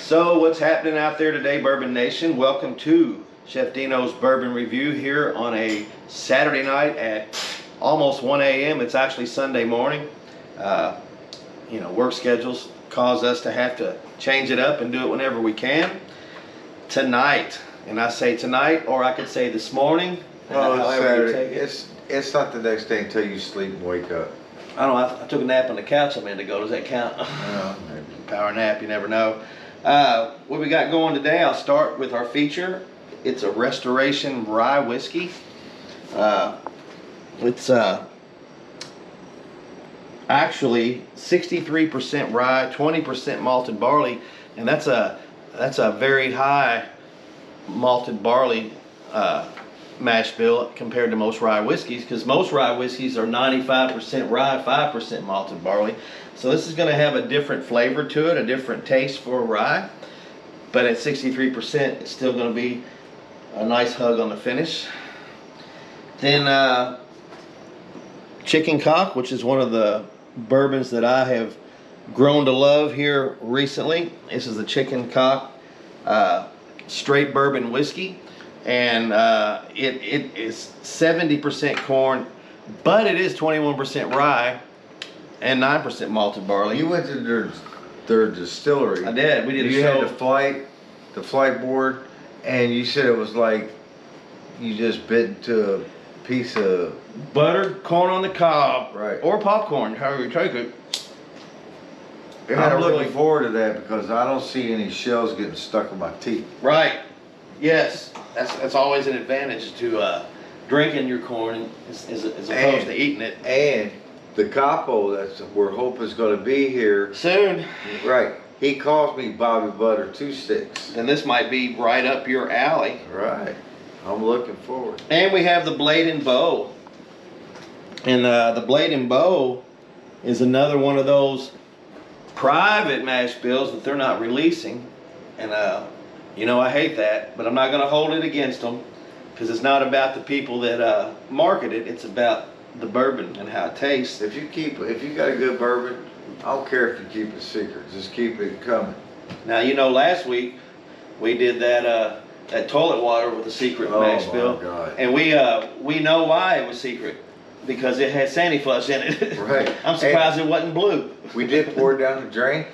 So what's happening out there today, Bourbon Nation? Welcome to Chef Deeno's Bourbon Review here on a Saturday night at almost 1 a.m. It's actually Sunday morning. Work schedules cause us to have to change it up and do it whenever we can. Tonight, and I say tonight, or I could say this morning. Well, it's Saturday. It's not the next day until you sleep and wake up. I don't know. I took a nap on the couch a minute ago. Does that count? Maybe. Power nap, you never know. What we got going today, I'll start with our feature. It's a Restoration Rye Whiskey. It's actually 63% rye, 20% malted barley, and that's a very high malted barley mash bill compared to most rye whiskeys, because most rye whiskeys are 95% rye, 5% malted barley. So this is going to have a different flavor to it, a different taste for rye, but at 63% it's still going to be a nice hug on the finish. Then Chicken Cock, which is one of the bourbons that I have grown to love here recently. This is the Chicken Cock straight bourbon whiskey, and it is 70% corn, but it is 21% rye and 9% malted barley. You went to their distillery. I did. We did a show. You had the flight board, and you said it was like you just bit into a piece of buttered corn on the cob, right, or popcorn, however you take it. I'm looking forward to that because I don't see any shells getting stuck in my teeth. Right. Yes. That's always an advantage to drinking your corn as opposed to eating it. And the capo that's we're hoping is going to be here soon. Right. He calls me Bobby Butter 2 Sticks. And this might be right up your alley. Right. I'm looking forward. And we have the Blade and Bow. And the Blade and Bow is another one of those private mash bills that they're not releasing. And I hate that, but I'm not going to hold it against them, because it's not about the people that market it. It's about the bourbon and how it tastes. If you got a good bourbon, I don't care if you keep it secret. Just keep it coming. Now, last week we did that toilet water with a secret mash bill. God. And we know why it was secret, because it had Sandy Flush in it. Right. I'm surprised it wasn't blue. We did pour it down the drain.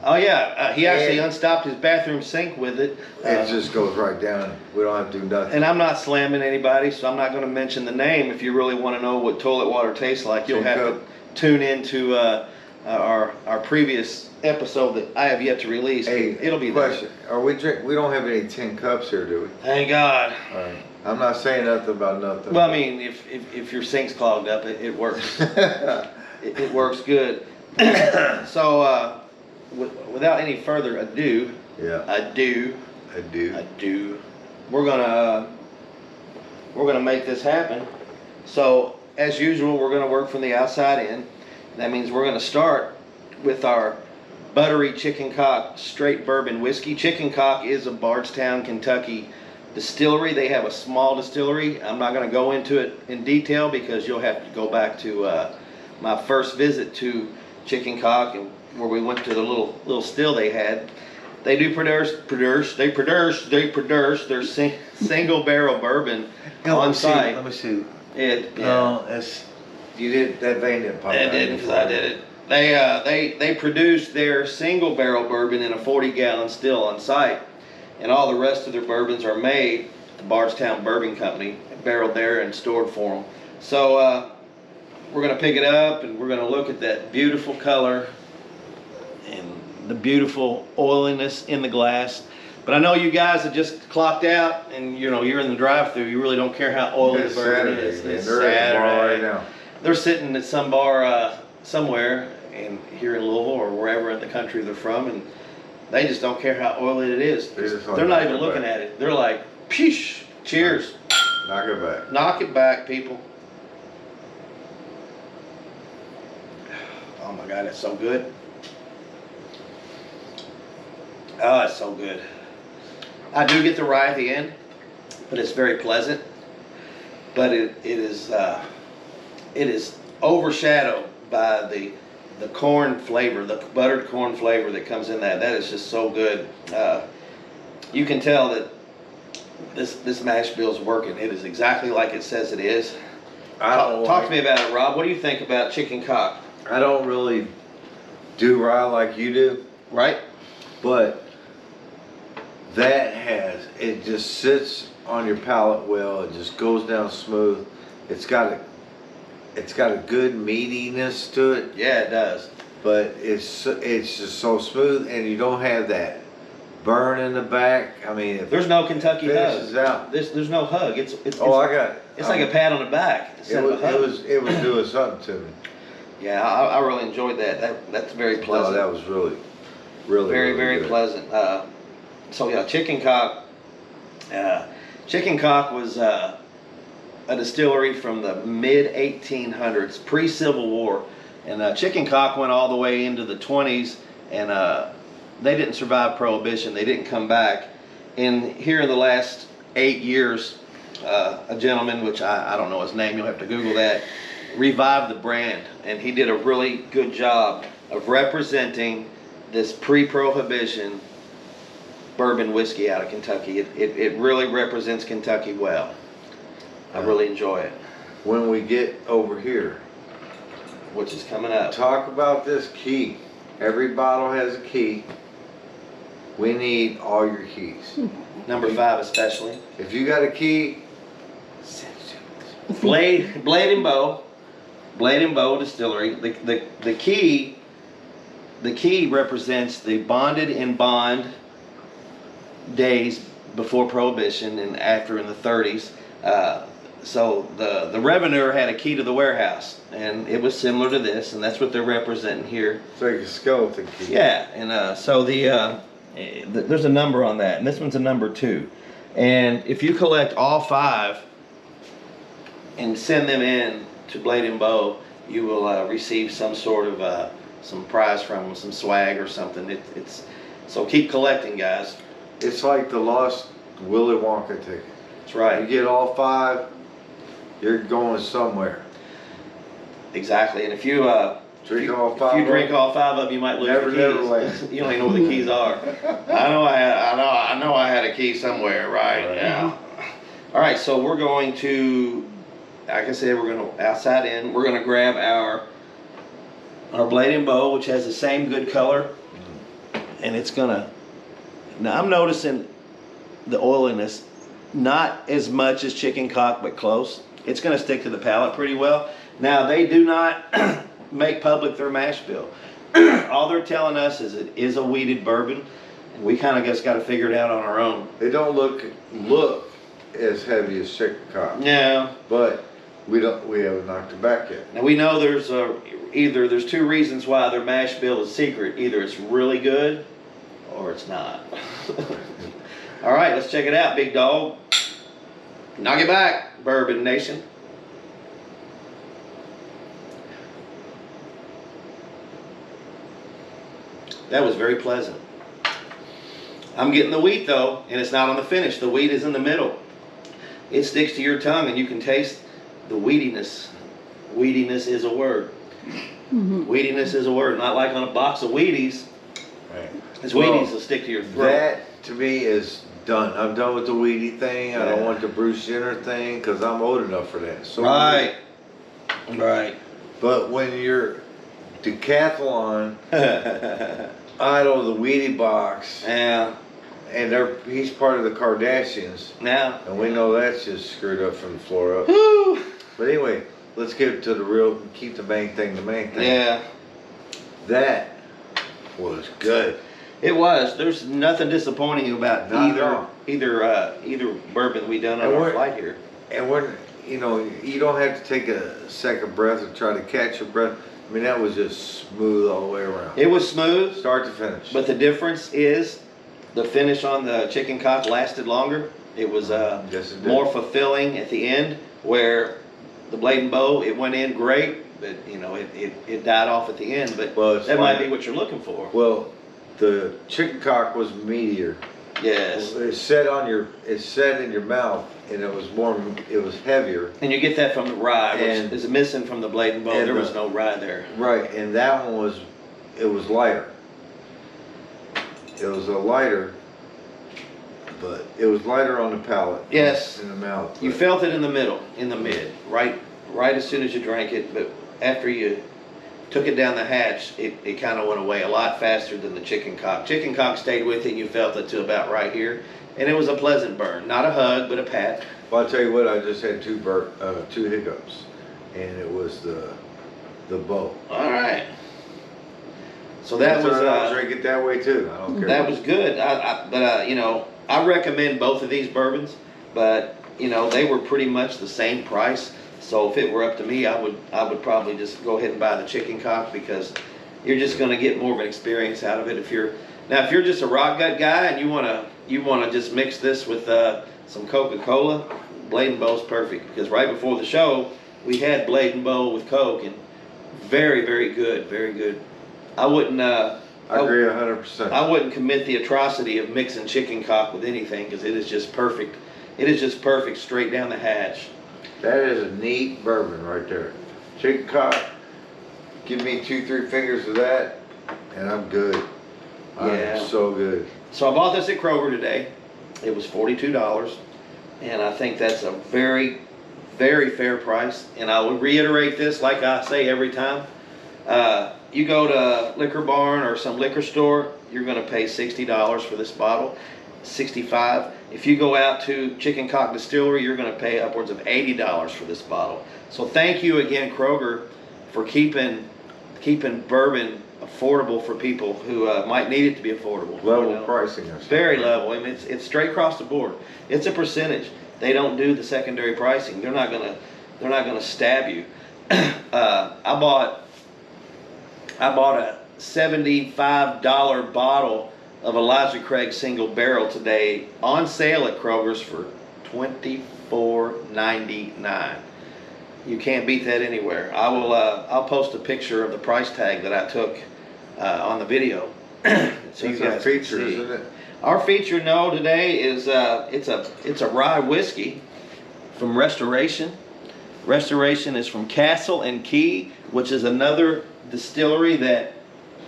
Oh yeah, he actually unstopped his bathroom sink with it. It just goes right down. We don't have to do nothing. And I'm not slamming anybody, so I'm not going to mention the name. If you really want to know what toilet water tastes like, you'll have to tune into our previous episode that I have yet to release. Hey, it'll be question. We don't have any tin cups here, do we? Thank God. All right. I'm not saying nothing about nothing. Well, I mean, if your sink's clogged up, it works. it works good. So. Without any further ado, we're gonna make this happen. So as usual, we're gonna work from the outside in. That means we're gonna start with our buttery Chicken Cock straight bourbon whiskey. Chicken Cock is a Bardstown, Kentucky distillery. They have a small distillery. I'm not gonna go into it in detail because you'll have to go back to my first visit to Chicken Cock, and where we went to the little still they had. They do produce their single barrel bourbon on site. Let me see. No, you did that vein didn't pop out. It didn't, because I did it. They produce their single barrel bourbon in a 40-gallon still on site, and all the rest of their bourbons are made at the Bardstown Bourbon Company, barreled there and stored for them. So we're gonna pick it up and we're gonna look at that beautiful color and the beautiful oiliness in the glass. But I know you guys have just clocked out, and you're in the drive-through. You really don't care how oily the bourbon is. It's Saturday. Right now. They're sitting at some bar somewhere here in Louisville or wherever in the country they're from, and they just don't care how oily it is. They're not even looking at it. They're like, "Peace, cheers." Knock it back. Knock it back, people. Oh my God, it's so good. Oh, it's so good. I do get the rye at the end, but it's very pleasant. But it is overshadowed by the the corn flavor, the buttered corn flavor that comes in that is just so good. You can tell that this mash bill is working. It is exactly like it says it is. Talk to me about it, Rob. What do you think about chicken cock? I don't really do rye like you do, Right? but that it just sits on your palate well. It just goes down smooth. It's got a good meatiness to it, Yeah, it does. but it's just so smooth, and you don't have that burn in the back. I mean, There's no Kentucky finishes hug. out. There's no hug. It's I got it. It's like a pat on the back instead of a hug. It was doing something to me. Yeah, I really enjoyed that. That's very pleasant. No, that was really, really, Very, really very good. pleasant. So yeah, chicken cock. Chicken cock was a distillery from the mid 1800s, pre-Civil War, and chicken cock went all the way into the 20s, and they didn't survive Prohibition. They didn't come back. And here in the last 8 years, a gentleman, which I don't know his name, you'll have to Google that, revived the brand, and he did a really good job of representing this pre-Prohibition bourbon whiskey out of Kentucky. It really represents Kentucky well. I really enjoy it. When we get over here, Which is coming up. talk about this key. Every bottle has a key. We need all your keys. Number 5 especially. If you got a key, Blade and Bow Distillery. The key represents the bonded in bond days before Prohibition and after in the 30s. So the Revenue had a key to the warehouse, and it was similar to this, and that's what they're representing here. it's like a skeleton key. Yeah, and so there's a number on that, and this one's a number 2. And if you collect all 5 and send them in to Blade and Bow, you will receive some sort of some prize from them, some swag or something. So keep collecting, guys. It's like the lost Willy Wonka ticket. That's You right. get all 5, you're going somewhere. Exactly. And if you Drink all 5. if you drink all 5 of them, you might lose Never, the never keys. land. You don't even know where the keys are. I know I had a key somewhere, right? Right. Yeah. All right, so we're going to, like I said, we're going to outside in. We're going to grab our Blade and Bow, which has the same good color, and it's gonna. Now I'm noticing the oiliness, not as much as chicken cock, but close. It's gonna stick to the palate pretty well. Now they do not make public their mash bill. All they're telling us is it is a wheated bourbon, and we kind of just got to figure it out on our own. They don't look as heavy as chicken cock, No. but we haven't knocked it back yet. Now we know there's there's 2 reasons why their mash bill is secret. Either it's really good, or it's not. All right, let's check it out, big dog. Knock it back, Bourbon Nation. That was very pleasant. I'm getting the wheat though, and it's not on the finish. The wheat is in the middle. It sticks to your tongue, and you can taste the wheatiness. Wheatiness is a word. Wheatiness is a word. Not like on a box of Wheaties. Right. Because Wheaties will stick to your throat. That to me is done. I'm done with the weedy thing. I don't want the Bruce Jenner thing because I'm old enough for that. So Right. Right. But when you're decathlon idol the Wheatie box, Yeah. and he's part of the Kardashians, Now. and we know that's just screwed up from the floor up. Woo. But anyway, let's get to the real. Keep the main thing the main thing. Yeah. That was good. It was. There's nothing disappointing about Not at all. either bourbon we done on And our we're- flight here. And you don't have to take a second breath or try to catch your breath. I mean, that was just smooth all the way around. It was smooth, Start to finish. but the difference is the finish on the chicken cock lasted longer. It was Yes, it did. more fulfilling at the end, where the Blade and Bow, it went in great, but it died off at the end. But Well, it's that might like- be what you're looking for. Well, the chicken cock was meatier. Yes. It's set in your mouth, and it was heavier. And you get that from the rye, And- which is missing from the blade and bow. and There was the- no rye there. Right, and that one was lighter. It was a lighter, but it was lighter on the palate. Yes. In the mouth. You felt it in the middle, in the mid, right as soon as you drank it, but after you took it down the hatch, it kind of went away a lot faster than the chicken cock. Chicken cock stayed with you and you felt it to about right here. And it was a pleasant burn. Not a hug, but a pat. Well, I'll tell you what, I just had two hiccups, and it was the bow. All right. So that was, I'll drink it that way too, I don't care. that was good. But you know, I recommend both of these bourbons, but you know, they were pretty much the same price. So if it were up to me, I would probably just go ahead and buy the chicken cock, because you're just going to get more of an experience out of it. If you're just a rock gut guy and you want to just mix this with some Coca-Cola, Blade and Bow's perfect, because right before the show we had Blade and Bow with Coke, and very, very good, very good. I wouldn't. I agree 100%. I wouldn't commit the atrocity of mixing chicken cock with anything, because it is just perfect. It is just perfect straight down the hatch. That is a neat bourbon right there. Chicken cock, give me 2-3 fingers of that, and I'm good. Yeah. I'm so good. So I bought this at Kroger today. It was $42, and I think that's a very, very fair price. And I would reiterate this, like I say every time. You go to Liquor Barn or some liquor store, you're going to pay $60 for this bottle. 65. If you go out to Chicken Cock Distillery, you're going to pay upwards of $80 for this bottle. So thank you again, Kroger, for keeping bourbon affordable for people who might need it to be affordable. Level pricing. Or Very level. I mean, it's straight across the board. It's a percentage. They don't do the secondary pricing. They're not gonna stab you. I bought a $75 bottle of Elijah Craig single barrel today on sale at Kroger's for $24.99. You can't beat that anywhere. I'll post a picture of the price tag that I took on the video. So you guys feature, can see. isn't it? Our feature today is it's a rye whiskey from Restoration. Restoration is from Castle and Key, which is another distillery that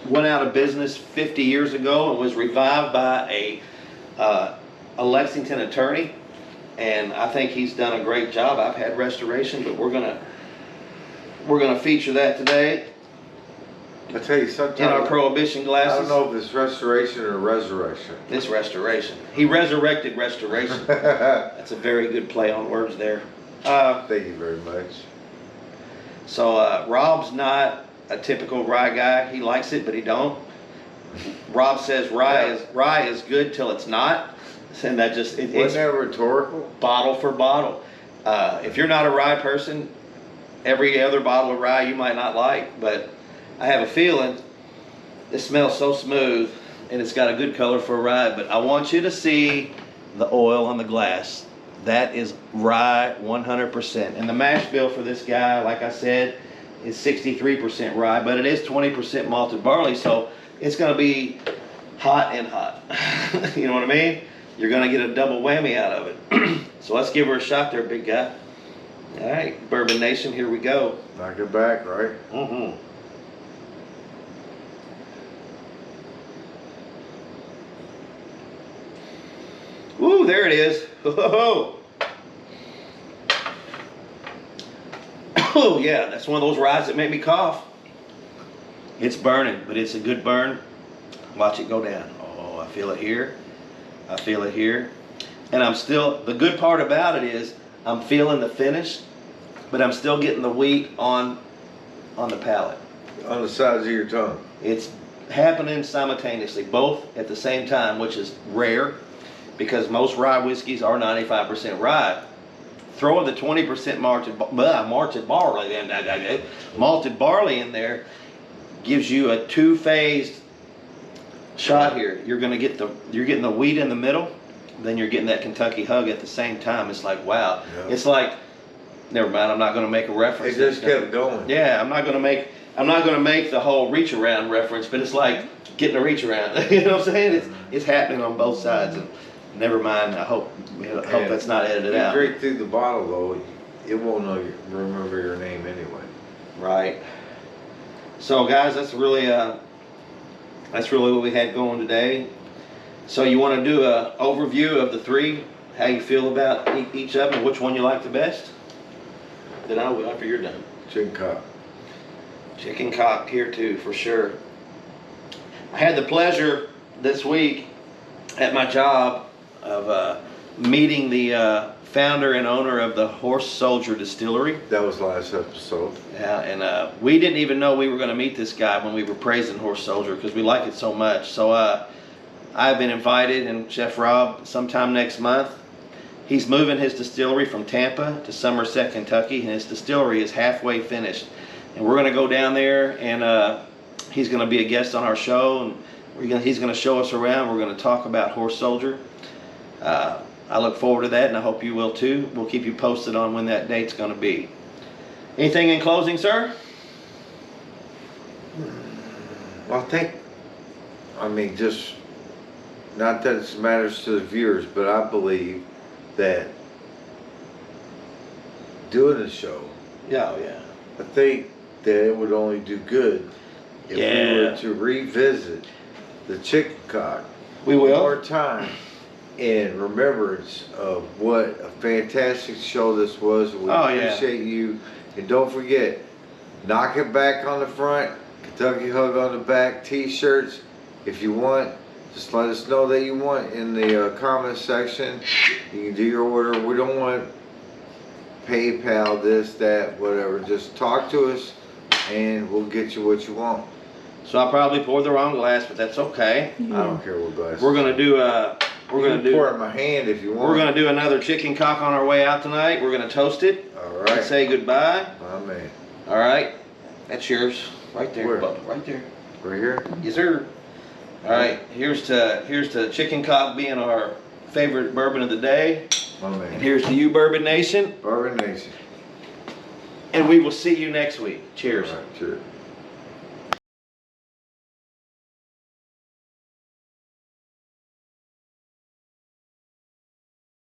went out of business 50 years ago and was revived by a Lexington attorney, and I think he's done a great job. I've had Restoration, but we're gonna feature that today I tell you, sometimes in our Prohibition I glasses. don't know if it's restoration or resurrection. It's Restoration. He resurrected Restoration. That's a very good play on words there. Thank you very much. So Rob's not a typical rye guy. He likes it, but he don't. Rob says rye is good till it's not, and that just Wasn't it's that rhetorical? bottle for bottle. If you're not a rye person, every other bottle of rye you might not like, but I have a feeling it smells so smooth and it's got a good color for a rye. But I want you to see the oil on the glass. That is rye 100%. And the mash bill for this guy, like I said, is 63% rye, but it is 20% malted barley, so it's going to be hot and hot. You know what I mean? You're going to get a double whammy out of it. So let's give her a shot there, big guy. All right, Bourbon Nation, here we go. Knock it back, right? Mm-hmm. Ooh, there it is. Oh, oh yeah, that's one of those ryes that make me cough. It's burning, but it's a good burn. Watch it go down. Oh, I feel it here. I feel it here. And the good part about it is I'm feeling the finish, but I'm still getting the wheat on the palate. On the sides of your tongue. It's happening simultaneously, both at the same time, which is rare because most rye whiskeys are 95% rye. Throwing the 20% malted barley in there gives you a two-phased shot here. You're getting the wheat in the middle, then you're getting that Kentucky hug at the same time. It's like, wow. Yeah. It's like never mind. I'm not going to make a reference. It just kept going. Yeah, I'm not going to make the whole reach around reference, but it's like getting a reach around. You know what I'm saying? It's happening on both sides, and never mind. I hope that's not edited out. You drink through the bottle though, it won't remember your name anyway. Right. So guys, that's really what we had going today. So you want to do a overview of the three, how you feel about each of them, and which one you like the best? Then I will after you're done. Chicken cock. Chicken cock here too, for sure. I had the pleasure this week at my job of meeting the founder and owner of the Horse Soldier Distillery. That was last episode. Yeah, and we didn't even know we were going to meet this guy when we were praising Horse Soldier because we like it so much. So I've been invited, and Chef Rob, sometime next month, he's moving his distillery from Tampa to Somerset, Kentucky, and his distillery is halfway finished. And we're going to go down there, and he's going to be a guest on our show, and he's going to show us around. We're going to talk about Horse Soldier. I look forward to that, and I hope you will too. We'll keep you posted on when that date's going to be. Anything in closing, sir? Well, just not that it matters to the viewers, but I believe that doing the show, Yeah, oh yeah. I think that it would only do good if we were to revisit the chicken cock We will. one more time in remembrance of what a fantastic show this was. We appreciate you. And don't forget, knock it back on the front, Kentucky Hug on the back, t-shirts. If you want, just let us know that you want in the comment section. You can do your order. We don't want PayPal, this, that, whatever. Just talk to us and we'll get you what you want. So I probably poured the wrong glass, but that's okay. I don't care what glass. We're gonna do pour it in my hand if you want. We're gonna do another chicken cock on our way out tonight. We're gonna toast it. All right. And say goodbye. My man. All right. That's yours, right there, Where? Bubba. Right there. Right here. Yes, sir. All right. Here's to chicken cock being our favorite bourbon of the day. My man. And here's to you, Bourbon Nation. Bourbon Nation. And we will see you next week. Cheers. All right, cheers.